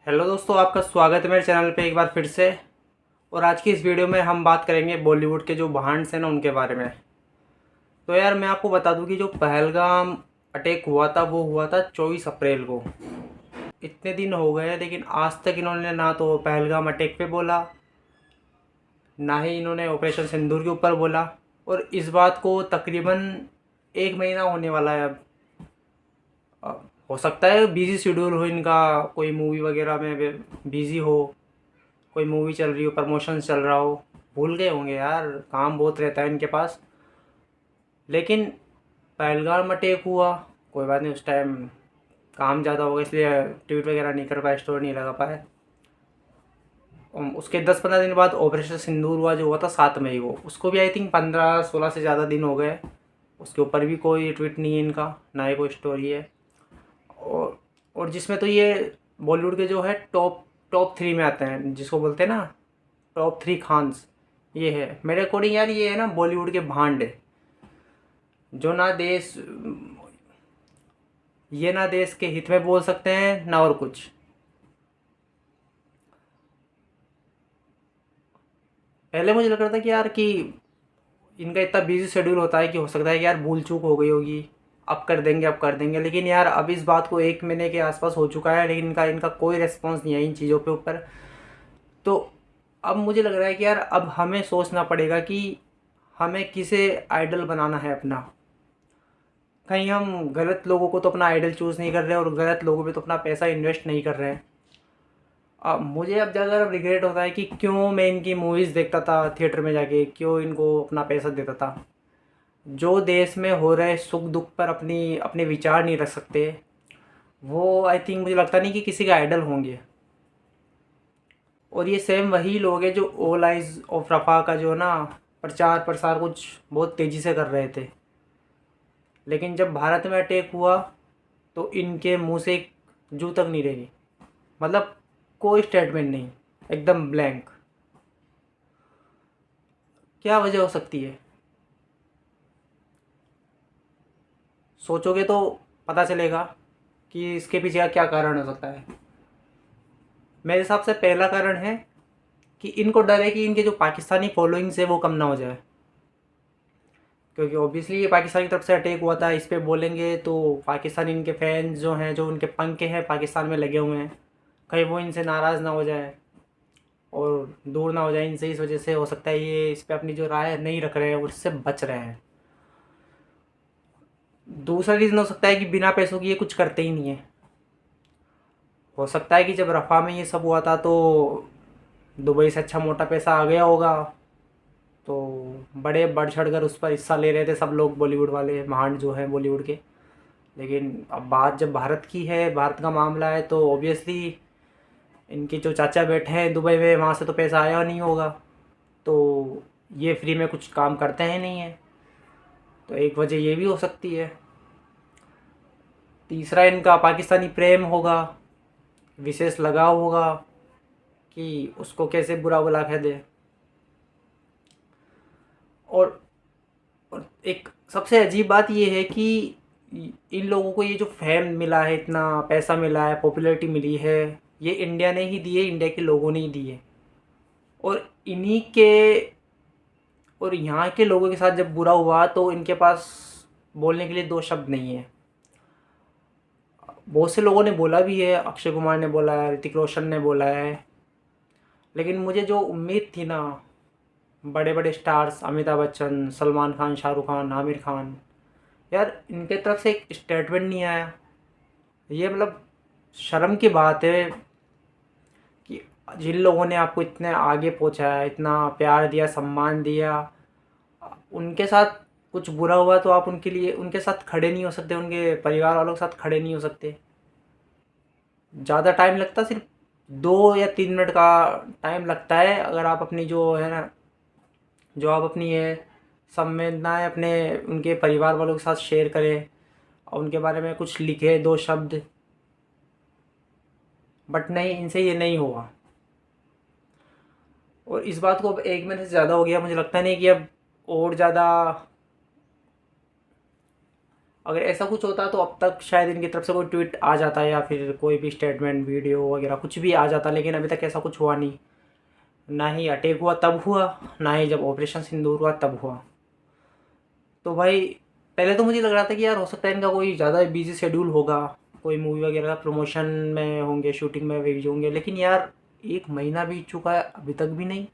Hello दोस्तों, आपका स्वागत है मेरे चैनल पे एक बार फिर से। और आज की इस वीडियो में हम बात करेंगे बॉलीवुड के जो भांड्स हैं ना उनके बारे में। तो यार मैं आपको बता दूं कि जो पहलगाम अटैक हुआ था वो हुआ था 24 अप्रैल को। इतने दिन हो गए लेकिन आज तक इन्होंने ना तो पहलगाम अटैक पे बोला, ना ही इन्होंने ऑपरेशन सिंदूर के ऊपर बोला। और इस बात को तकरीबन 1 महीना होने वाला है अब। हो सकता है बिजी शेड्यूल हो इनका, कोई मूवी वगैरह में बिजी हो, कोई मूवी चल रही हो, प्रमोशन चल रहा हो, भूल गए होंगे यार, काम बहुत रहता है इनके पास। लेकिन पहलगाम अटैक हुआ, कोई बात नहीं, उस टाइम काम ज़्यादा होगा इसलिए ट्वीट वगैरह नहीं कर पाए, स्टोरी नहीं लगा पाए। उसके 10-15 दिन बाद ऑपरेशन सिंदूर हुआ, जो हुआ था 7 मई को। उसको भी आई थिंक 15-16 से ज़्यादा दिन हो गए। उसके ऊपर भी कोई ट्वीट नहीं है इनका, ना ही कोई स्टोरी है। और जिसमें तो ये बॉलीवुड के जो है टॉप टॉप 3 में आते हैं, जिसको बोलते हैं ना टॉप 3 खान्स। ये है मेरे अकॉर्डिंग यार, ये है ना बॉलीवुड के भांड है, जो ना देश, ये ना देश के हित में बोल सकते हैं ना और कुछ। पहले मुझे लग रहा था कि यार कि इनका इतना बिजी शेड्यूल होता है कि हो सकता है कि यार भूल चूक हो गई होगी, अब कर देंगे अब कर देंगे। लेकिन यार अब इस बात को 1 महीने के आसपास हो चुका है, लेकिन इनका इनका कोई रेस्पॉन्स नहीं है इन चीज़ों पे ऊपर। तो अब मुझे लग रहा है कि यार अब हमें सोचना पड़ेगा कि हमें किसे आइडल बनाना है अपना। कहीं हम गलत लोगों को तो अपना आइडल चूज़ नहीं कर रहे और गलत लोगों पे तो अपना पैसा इन्वेस्ट नहीं कर रहे हैं। अब मुझे अब ज़्यादा रिग्रेट होता है कि क्यों मैं इनकी मूवीज़ देखता था थिएटर में जाके, क्यों इनको अपना पैसा देता था। जो देश में हो रहे सुख दुख पर अपनी अपने विचार नहीं रख सकते, वो आई थिंक मुझे लगता नहीं कि किसी का आइडल होंगे। और ये सेम वही लोग हैं जो ऑल आइज ऑफ रफ़ा का जो ना प्रचार प्रसार कुछ बहुत तेज़ी से कर रहे थे। लेकिन जब भारत में अटैक हुआ तो इनके मुंह से एक जू तक नहीं रही, मतलब कोई स्टेटमेंट नहीं, एकदम ब्लैंक। क्या वजह हो सकती है, सोचोगे तो पता चलेगा कि इसके पीछे का क्या कारण हो सकता है। मेरे हिसाब से पहला कारण है कि इनको डर है कि इनके जो पाकिस्तानी फॉलोइंग्स है वो कम ना हो जाए। क्योंकि ऑब्वियसली ये पाकिस्तान की तरफ से अटैक हुआ था, इस पर बोलेंगे तो पाकिस्तानी इनके फैंस जो हैं, जो उनके पंखे हैं पाकिस्तान में लगे हुए हैं, कहीं वो इनसे नाराज़ ना हो जाए और दूर ना हो जाए इनसे। इस वजह से हो सकता है ये इस पर अपनी जो राय नहीं रख रहे हैं, उससे बच रहे हैं। दूसरा रीज़न हो सकता है कि बिना पैसों की ये कुछ करते ही नहीं है। हो सकता है कि जब रफ़ा में ये सब हुआ था तो दुबई से अच्छा मोटा पैसा आ गया होगा, तो बड़े बढ़ चढ़ कर उस पर हिस्सा ले रहे थे सब लोग, बॉलीवुड वाले महान जो हैं बॉलीवुड के। लेकिन अब बात जब भारत की है, भारत का मामला है, तो ऑब्वियसली इनके जो चाचा बैठे हैं दुबई में, वहाँ से तो पैसा आया नहीं होगा, तो ये फ्री में कुछ काम करते हैं नहीं है। तो एक वजह ये भी हो सकती है। तीसरा इनका पाकिस्तानी प्रेम होगा, विशेष लगाव होगा कि उसको कैसे बुरा भला कह दे। और एक सबसे अजीब बात ये है कि इन लोगों को ये जो फेम मिला है, इतना पैसा मिला है, पॉपुलैरिटी मिली है, ये इंडिया ने ही दी है, इंडिया के लोगों ने ही दी है। और इन्हीं के और यहाँ के लोगों के साथ जब बुरा हुआ तो इनके पास बोलने के लिए दो शब्द नहीं है। बहुत से लोगों ने बोला भी है, अक्षय कुमार ने बोला है, ऋतिक रोशन ने बोला है। लेकिन मुझे जो उम्मीद थी ना, बड़े बड़े स्टार्स अमिताभ बच्चन, सलमान खान, शाहरुख खान, आमिर खान, यार इनके तरफ से एक स्टेटमेंट नहीं आया। ये मतलब शर्म की बात है कि जिन लोगों ने आपको इतने आगे पहुंचाया, इतना प्यार दिया, सम्मान दिया, उनके साथ कुछ बुरा हुआ तो आप उनके लिए उनके साथ खड़े नहीं हो सकते, उनके परिवार वालों के साथ खड़े नहीं हो सकते। ज़्यादा टाइम लगता, सिर्फ 2 या 3 मिनट का टाइम लगता है, अगर आप अपनी जो है ना, जो आप अपनी है संवेदनाएं अपने उनके परिवार वालों के साथ शेयर करें और उनके बारे में कुछ लिखे, दो शब्द। बट नहीं, इनसे ये नहीं हुआ। और इस बात को अब 1 महीने से ज़्यादा हो गया, मुझे लगता नहीं कि अब और ज़्यादा अगर ऐसा कुछ होता तो अब तक शायद इनकी तरफ से कोई ट्वीट आ जाता या फिर कोई भी स्टेटमेंट वीडियो वगैरह कुछ भी आ जाता, लेकिन अभी तक ऐसा कुछ हुआ नहीं। ना ही अटैक हुआ तब हुआ, ना ही जब ऑपरेशन सिंदूर हुआ तब हुआ। तो भाई पहले तो मुझे लग रहा था कि यार हो सकता है इनका कोई ज़्यादा बिजी शेड्यूल होगा, कोई मूवी वगैरह का प्रमोशन में होंगे, शूटिंग में बिजी होंगे, लेकिन यार 1 महीना बीत चुका है अभी तक भी नहीं।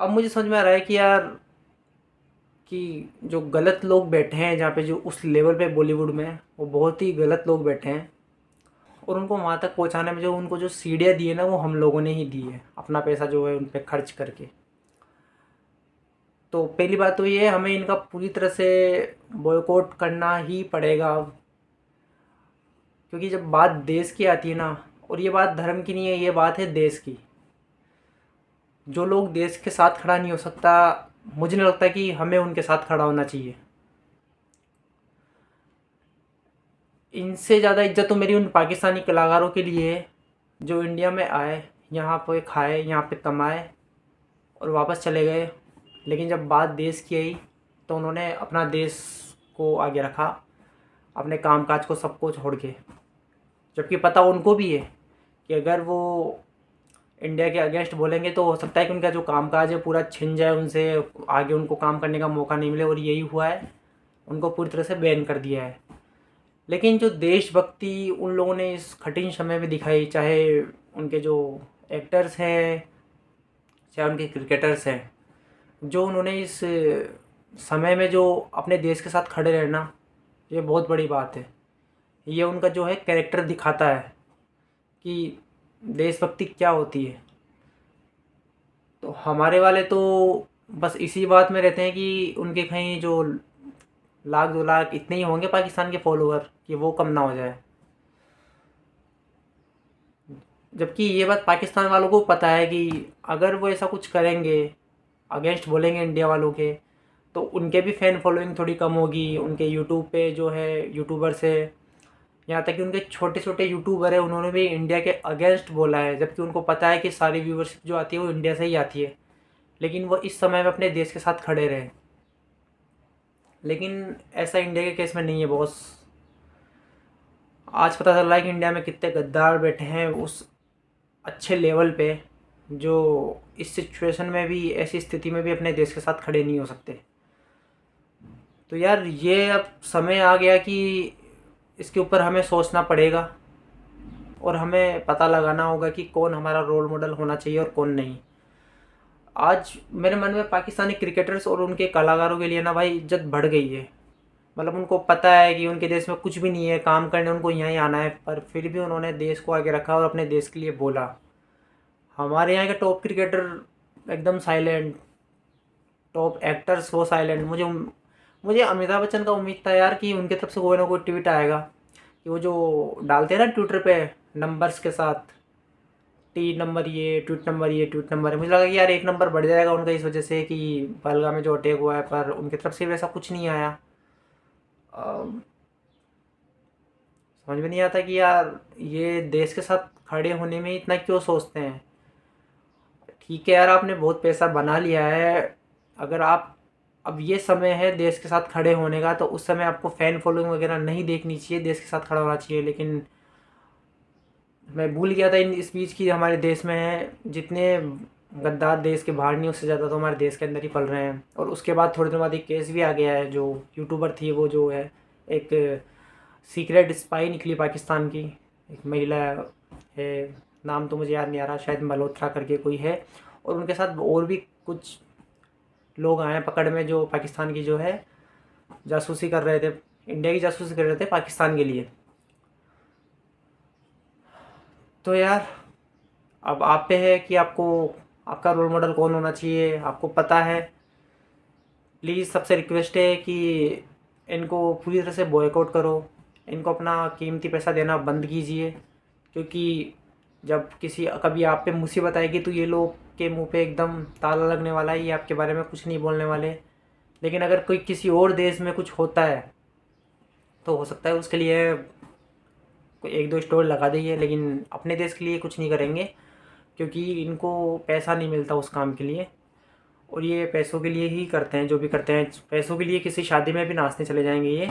अब मुझे समझ में आ रहा है कि यार कि जो गलत लोग बैठे हैं जहाँ पे, जो उस लेवल पे बॉलीवुड में, वो बहुत ही गलत लोग बैठे हैं। और उनको वहाँ तक पहुँचाने में जो उनको जो सीढ़ियाँ दी है ना, वो हम लोगों ने ही दी है, अपना पैसा जो है उन पर खर्च करके। तो पहली बात तो ये है, हमें इनका पूरी तरह से बॉयकॉट करना ही पड़ेगा। क्योंकि जब बात देश की आती है ना, और ये बात धर्म की नहीं है, ये बात है देश की। जो लोग देश के साथ खड़ा नहीं हो सकता, मुझे नहीं लगता कि हमें उनके साथ खड़ा होना चाहिए। इनसे ज़्यादा इज्जत तो मेरी उन पाकिस्तानी कलाकारों के लिए है जो इंडिया में आए, यहाँ पे खाए, यहाँ पे कमाए और वापस चले गए। लेकिन जब बात देश की आई तो उन्होंने अपना देश को आगे रखा, अपने कामकाज को सबको छोड़ के। जबकि पता उनको भी है कि अगर वो इंडिया के अगेंस्ट बोलेंगे तो हो सकता है कि उनका जो कामकाज है पूरा छिन जाए उनसे, आगे उनको काम करने का मौका नहीं मिले। और यही हुआ है, उनको पूरी तरह से बैन कर दिया है। लेकिन जो देशभक्ति उन लोगों ने इस कठिन समय में दिखाई, चाहे उनके जो एक्टर्स हैं, चाहे उनके क्रिकेटर्स हैं, जो उन्होंने इस समय में जो अपने देश के साथ खड़े रहना, ये बहुत बड़ी बात है। ये उनका जो है कैरेक्टर दिखाता है कि देशभक्ति क्या होती है। तो हमारे वाले तो बस इसी बात में रहते हैं कि उनके कहीं जो 1 लाख 2 लाख इतने ही होंगे पाकिस्तान के फॉलोअर, कि वो कम ना हो जाए। जबकि ये बात पाकिस्तान वालों को पता है कि अगर वो ऐसा कुछ करेंगे, अगेंस्ट बोलेंगे इंडिया वालों के, तो उनके भी फ़ैन फॉलोइंग थोड़ी कम होगी। उनके यूट्यूब पे जो है यूट्यूबर्स है, यहाँ तक कि उनके छोटे छोटे यूट्यूबर है, उन्होंने भी इंडिया के अगेंस्ट बोला है। जबकि उनको पता है कि सारी व्यूवरशिप जो आती है वो इंडिया से ही आती है, लेकिन वो इस समय में अपने देश के साथ खड़े रहे। लेकिन ऐसा इंडिया के केस में नहीं है बॉस। आज पता चल रहा है कि इंडिया में कितने गद्दार बैठे हैं उस अच्छे लेवल पे, जो इस सिचुएशन में भी, ऐसी स्थिति में भी अपने देश के साथ खड़े नहीं हो सकते। तो यार ये अब समय आ गया कि इसके ऊपर हमें सोचना पड़ेगा और हमें पता लगाना होगा कि कौन हमारा रोल मॉडल होना चाहिए और कौन नहीं। आज मेरे मन में पाकिस्तानी क्रिकेटर्स और उनके कलाकारों के लिए ना भाई इज्जत बढ़ गई है। मतलब उनको पता है कि उनके देश में कुछ भी नहीं है, काम करने उनको यहाँ ही आना है, पर फिर भी उन्होंने देश को आगे रखा और अपने देश के लिए बोला। हमारे यहाँ के टॉप क्रिकेटर एकदम साइलेंट, टॉप एक्टर्स वो साइलेंट। मुझे मुझे अमिताभ बच्चन का उम्मीद था यार कि उनकी तरफ से कोई ना कोई ट्वीट आएगा, कि वो जो डालते हैं ना ट्विटर पे नंबर्स के साथ, टी नंबर ये, ट्वीट नंबर ये, ट्वीट नंबर है, मुझे लगा कि यार 1 नंबर बढ़ जाएगा उनका इस वजह से कि पहलगाम में जो अटैक हुआ है। पर उनकी तरफ से वैसा कुछ नहीं आया। समझ में नहीं आता कि यार ये देश के साथ खड़े होने में इतना क्यों सोचते हैं। ठीक है यार, आपने बहुत पैसा बना लिया है, अगर आप, अब ये समय है देश के साथ खड़े होने का, तो उस समय आपको फ़ैन फॉलोइंग वगैरह नहीं देखनी चाहिए, देश के साथ खड़ा होना चाहिए। लेकिन मैं भूल गया था इस बीच की हमारे देश में है जितने गद्दार देश के बाहर नहीं, उससे ज़्यादा तो हमारे देश के अंदर ही पल रहे हैं। और उसके बाद थोड़ी देर बाद एक केस भी आ गया है, जो यूट्यूबर थी वो जो है एक सीक्रेट स्पाई निकली पाकिस्तान की, एक महिला है, नाम तो मुझे याद नहीं आ रहा, शायद मल्होत्रा करके कोई है। और उनके साथ और भी कुछ लोग आए हैं पकड़ में, जो पाकिस्तान की जो है जासूसी कर रहे थे, इंडिया की जासूसी कर रहे थे पाकिस्तान के लिए। तो यार अब आप पे है कि आपको आपका रोल मॉडल कौन होना चाहिए, आपको पता है। प्लीज़ सबसे रिक्वेस्ट है कि इनको पूरी तरह से बॉयकॉट करो, इनको अपना कीमती पैसा देना बंद कीजिए। क्योंकि जब किसी कभी आप पे मुसीबत आएगी तो ये लोग के मुंह पे एकदम ताला लगने वाला है, ये आपके बारे में कुछ नहीं बोलने वाले। लेकिन अगर कोई किसी और देश में कुछ होता है तो हो सकता है उसके लिए कोई 1-2 स्टोर लगा देंगे, लेकिन अपने देश के लिए कुछ नहीं करेंगे, क्योंकि इनको पैसा नहीं मिलता उस काम के लिए। और ये पैसों के लिए ही करते हैं, जो भी करते हैं पैसों के लिए। किसी शादी में भी नाचने चले जाएंगे ये।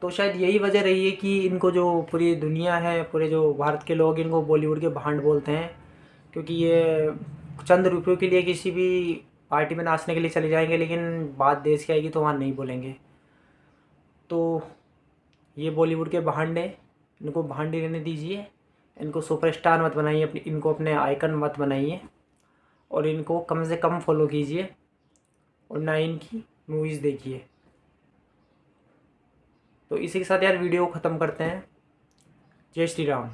तो शायद यही वजह रही है कि इनको जो पूरी दुनिया है, पूरे जो भारत के लोग इनको बॉलीवुड के भांड बोलते हैं, क्योंकि ये चंद रुपयों के लिए किसी भी पार्टी में नाचने के लिए चले जाएंगे, लेकिन बात देश की आएगी तो वहाँ नहीं बोलेंगे। तो ये बॉलीवुड के भांड हैं, इनको भांड ही रहने दीजिए। इनको सुपरस्टार मत बनाइए, इनको अपने आइकन मत बनाइए, और इनको कम से कम फॉलो कीजिए, और ना इनकी मूवीज़ देखिए। तो इसी के साथ यार वीडियो को ख़त्म करते हैं। जय श्री राम।